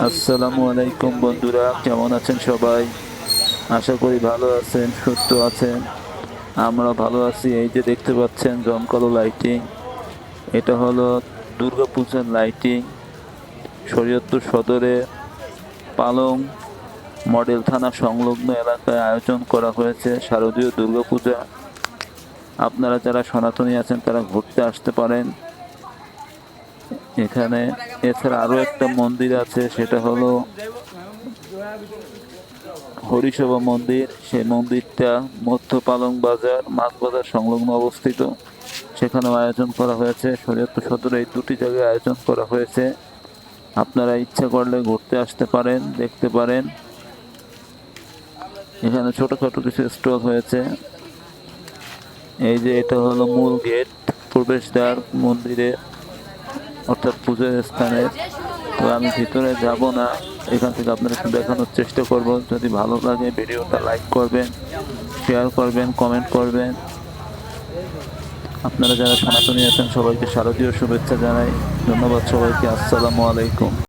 আসসালামু আলাইকুম বন্ধুরা, কেমন আছেন সবাই? আশা করি ভালো আছেন, সুস্থ আছেন। আমরা ভালো আছি। এই যে দেখতে পাচ্ছেন জমকালো লাইটিং, এটা হলো দুর্গাপূজার লাইটিং। শরীয়তপুর সদরে পালং মডেল থানা সংলগ্ন এলাকায় আয়োজন করা হয়েছে শারদীয় দুর্গাপূজা। আপনারা যারা সনাতনী আছেন তারা ঘুরতে আসতে পারেন এখানে। এছাড়া আরো একটা মন্দির আছে, সেটা হলো হরিসভা মন্দির। সেই মন্দিরটা মধ্য পালং বাজার, মাছ বাজার সংলগ্ন অবস্থিত। সেখানেও আয়োজন করা হয়েছে। শরীয়তপুর সদরে এই দুটি জায়গায় আয়োজন করা হয়েছে। আপনারা ইচ্ছা করলে ঘুরতে আসতে পারেন, দেখতে পারেন। এখানে ছোটখাটো কিছু স্টল হয়েছে। এই যে এটা হলো মূল গেট, প্রবেশদ্বার মন্দিরে, অর্থাৎ পুজোর স্থানের। তো আমি ভিতরে যাব না, এখান থেকে আপনারা একটু দেখানোর চেষ্টা করব। যদি ভালো লাগে ভিডিওটা লাইক করবেন, শেয়ার করবেন, কমেন্ট করবেন। আপনারা যারা সনাতনী আছেন সবাইকে শারদীয় শুভেচ্ছা জানাই। ধন্যবাদ সবাইকে। আসসালামু আলাইকুম।